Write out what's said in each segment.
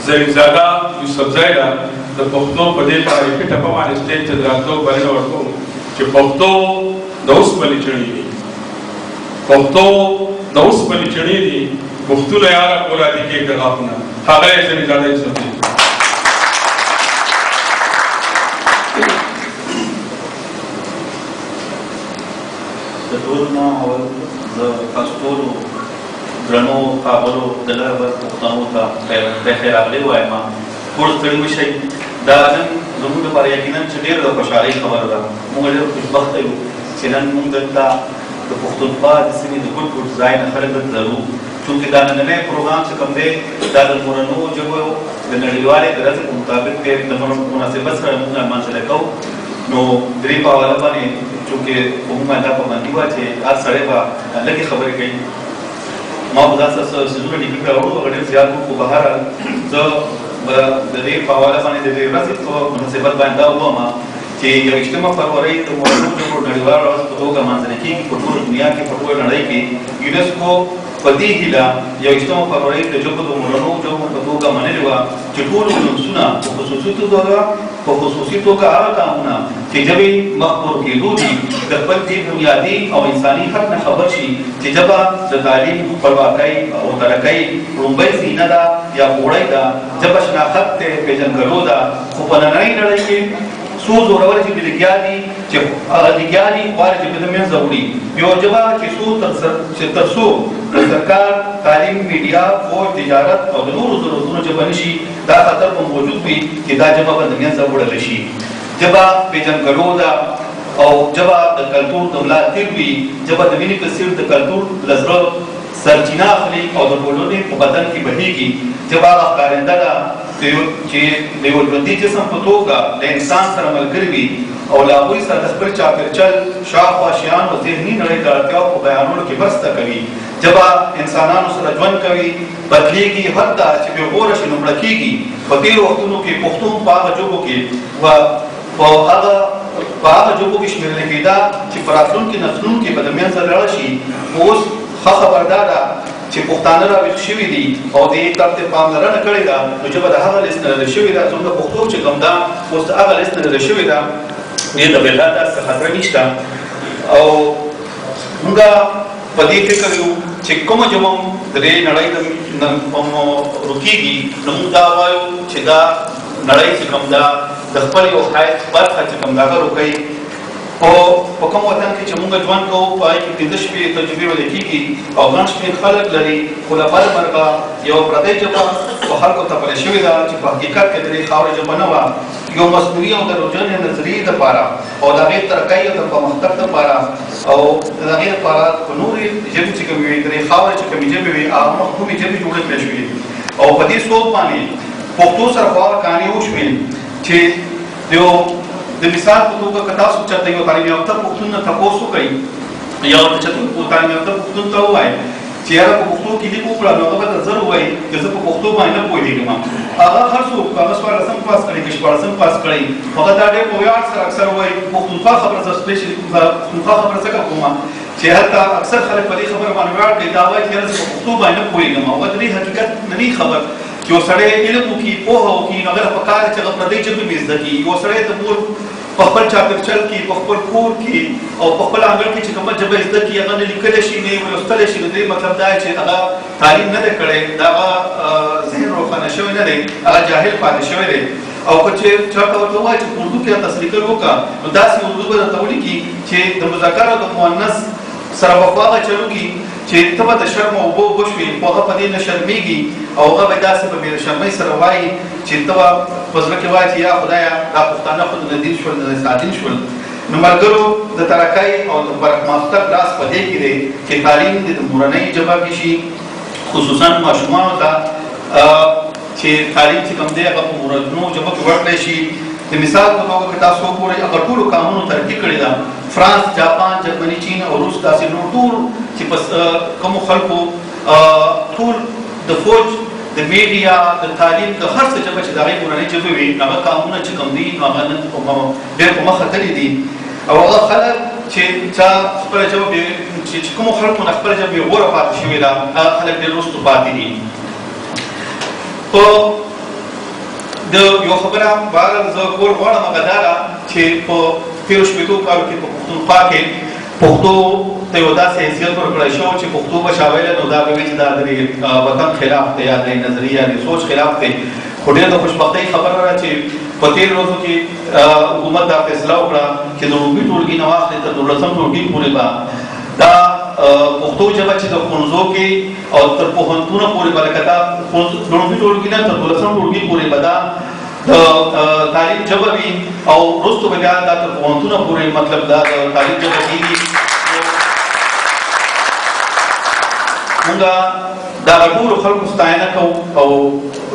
زریزاده یوسفزی ته د پښتو په دې تاریخي ټپه باندې سټیج ته د راتلو بلنه ورکوم چې پښتو د اوسپنې چڼې دي، پښتو د اوسپنې چڼې دي، پښتونه یاره پولادي کېږده غاښونه. ښاغلی زریزاده یوسفزي. د ټولو نه اول زه تاسو ټولو درنو ښاغلو دلته پښتنو ته خیر راغلی وایم. ټول ستړي مشئ. دا نن زموږ لپاره یقینا چې ډېره د خوشحالۍ خبره ده. موږ ډېر خوشبخته یو چې نن موږ دلته د پښتونخوا د سیمې د ګوټ ګوټ ځای نه خلک دلته لرو. چونکې دا نننی پروګرام چې کوم دی دا د مورنو ژبو د نړیوالې درجې په مطابق دی د مناسبت سره موږ منځله کوو. نو درې په حواله باندې چونکې موږ دا پابندي وه چې هر سړی به لږې خبرې کوي. ما به داسې څیزونه ډیپي راوړو هغه ډېر زیات وو، خو بهرحال زه به د دې په حواله باندې د دې ورځې په مناسبت باندې دا ووایم چې 21 فروری د مورنو ژبو نړیواله ورځ په توګه لمانځل کېږي په ټوله دنیا کې، په ټوله نړۍ کې. یونسکو په دې هیله 21 فروری د ژبو د مورنو ژبو په توګه منلې وه چې ټول ولسونه په خصوصي توګه هغه قامونه چې ژبې مخ پر کېدو دي د خپل دې بنیادي او انساني حق نه خبر شي چې ژبه د تعلیم، خپلواکۍ او ترقۍ لومړۍ زینه ده یا پوړۍ ده. ژبه شناخت دی، پېژندګلو ده. خو په نننۍ نړۍ کې څو زورور ژبې لګیا دي چې هغه لګیا دي غواړي ژبې د منځه وړي. یو ژبه چې تر څو د سرکار، تعلیم، میډیا، فوج، تجارت او د نورو ضرورتونو ژبه نه شي، دا خطر به موجود وي چې دا ژبه به د منځه وړلی شي. ژبه پېژندګلو ده او ژبه د کلتور د ملا تیر وي. ژبه د وینې په څېر د کلتور له زړه سرچینه اخلي او د ټولنې په بدن کې بهېږي. ژبه هغه ښکارنده ده چې د یو ژوندي جسم په توګه د انسان سره ملګري وي او له هغوی سره د خپل چاپېرچل، شاوخوا شیانو، ذهني نړۍ د اړتیاوو په بیانولو کې مرسته کوي. ژبه انسانانو سره ژوند کوي، بدلېږي، حتی چې بې غوره شي نو مړه کېږي. په تېرو وختونو کې پښتون په هغه ژبو کې په هغه ژبو کې شمېرل کېده چې په راتلونکي نسلونو کې به د منځه لاړه شي. اوس ښه خبر دا ده چې پښتانه راویښ شوي دي او دې طرف ته پاملرنه کړې ده. نو ژبه د هغه لیست نه لرې شوې ده. زموږ پښتو چې کوم ده اوس د هغه لیست نه لرې شوې ده. دې ته بېخي داسې خطر نشته. او موږ په دې فکر یو چې کومه ژبه د دې نړۍ روکېږي نو موږ دا وایو چې دا نړۍ چې کوم ده د خپل یو حیث برخه چې کوم ده هغه روکوي. او په کوم وطن کې چې موږ ژوند کوو په هغې کې 15 شپې تجربې ویل کېږي او ګڼ شمېر خلک لري. خو له بل مرغه یوه پردۍ ژبه په خلکو تپلې شوې ده چې په حقیقت کې د دې خاورې ژبه نه وه. یو مصنوعي او دروغجنې نظریې دپاره او د هغې ترقۍ او د پرمختګ دپاره او د هغې دپاره په نورې ژبې چې کومې وي د دې خاورې چې کومې ژبې وي هغه مخکومې ژبې جوړې کړې شوې. او په دې صوب باندې پښتو سره خو هغه کانې وشوې چې د مثال په توګه که تاسو چېرته یو تعلیم یافته پښتون نه تپوس وکړئ یا ورته چېرته تعلیم یافته پښتون ته ووایئ چې یاره په پښتو کې لیک وکړه نو هغه به ته زر ووایي چې زه په پښتو باندې نه پوهېږم. هغه هر څوک هغه 14 پاس کړی که 14 پاس کړی هغه دا ډېر په ویاړ سره اکثر وایي پښتونخوا خبره زه سپېشلي پښتونخوا خبره ځکه کوم چې هلته اکثر خلک په دې خبره باندې ویاړ کوي. دا وایي چې یاره زه په پښتو باندې نه پوهېږم. هغه د دې حقیقت نه دی خبر چې یو سړی علم وکړي، پوهه وکړي، نو هغه له پکار دی چې هغه پردۍ ژبې مې زده کړي. یو سړی د مور په خپل چاپېرچل کې، په خپل کور کې او په خپل انګړ کې چې کومه ژبه زده کړي هغه نه لیکلی شي نه یې لوستلی شي. نو دې مطلب دا چې هغه تعلیم نه دی کړی، د هغه ذهن روښانه شوی نه دی، هغه جاهل پاتې شوی دی. او که چېرته ورته ووایي چې په اردو کې تاسو لیکل وکړه نو داسې اردو به درته ولیکي چې د مذکر او د مؤنث سره به خو هغه چل وکړي چې ته به د شرم او اوبه وشوې خو هغه په دې نه شرمېږي او هغه به داسې به بې شرمۍ سره وایي چې ته به په زړه کې وایي چې یا خدایه دا پښتانه خو د دین شول د سادین شول. نو ملګرو د ترقۍ او د پرمختګ لاس په دې کې دی چې تعلیم د مورنۍ ژبه کې شي، خصوصا ماشومانو ته چې تعلیم چې کوم دی هغه په مورنۍ ژبه کې ورکړی شي. د مثال په توګه که تاسو وګورئ هغه ټولو قانونو ترقي کړې ده. فرانس، جاپان، جرمني، چین او روس داسې نور ټول چې په کومو خلکو ټول د فوج، د میډیا، د تعلیم، د هر څه ژبه چې د هغې مورنۍ ژبې وي هغه قانونونه چې کوم دي نو هغه نن ډېر په مخه تللي دي. او هغه خلک چې چا خپله ژبه چې کومو خلکو نه خپله ژبه بې غوره پاتې شوې ده هغه خلک ډېر وروستو پاتې دي. په د یو خبره بهرحال زه کول غواړم هغه دا ده چې په تېرو شپېتو کالو کې په پښتونخوا کې پښتو ته یو داسې حیثیت ورکړی شو چې پښتو به چا ویله نو دا به وي چې دا د وطن خلاف دی یا د نظریه د سوچ خلاف دی. خو ډېر د خوشبختۍ خبره ده چې په تېرو ورځو کې حکومت دا فیصله وکړه چې د لومړي ټولګي نه واخلې تر 12 ټولګي پورې به دا پښتو ژبه چې د ښوونځو کې او تر پوهنتونه پورې به لکه دا لومړي ټولګي نه تر 12 ټولګي پورې به دا تعلیم ژبه وي او وروسته به بیا دا تر پوهنتونه پورې مطلب دا د تعلیم ژبه کېږي. مونږ د هغه ټولو خلکو ستاینه کوو او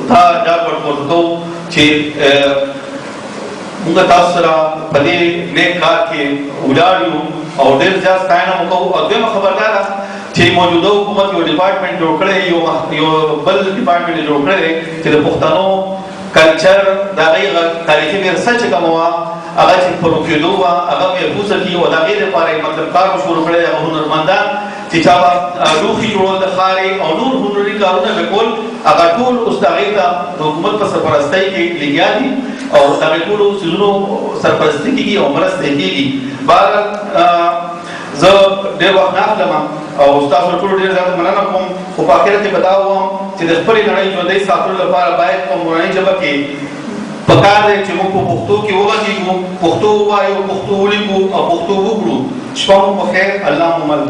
دا ډاډ ورکول کوو چې مونږ تاسو سره په دې نیک کار کې ولاړ یو او ډېر زیات ستاینه مو کوو. او دویمه خبر دا ده چې موجوده حکومت یو ډپارټمنټ جوړ کړی یو بل ډپارټمنټ یې جوړ کړی چې د پښتنو کلچر د هغې تاریخي ورثه چې کومه وه هغه چې په روکېدو وه هغه محفوظه کړي او د هغې لپاره یې مطلب کار شروع کړی. هغه هنرمندان چې چا به لوښي جوړول د ښارې او نور هنري کارونه به کول هغه ټول اوس د هغې ته د حکومت په سرپرستۍ کې لګیا دي او د هغې ټولو څیزونو سرپرستي کېږي او مرسته کېږي. بهرحال زه ډېر وخت نه اخلم او ستاسو ټولو ډېر زیاته مننه کوم. خو په اخر کې به دا ووایم چې د خپلې نړۍ ژوندۍ ساتلو لپاره باید په مورنۍ ژبه کې پکار دی چې موږ په پښتو کې وغږېږو، پښتو ووایو، پښتو ولیکو او پښتو وکړو. شپه مو په خیر، الله مو مل.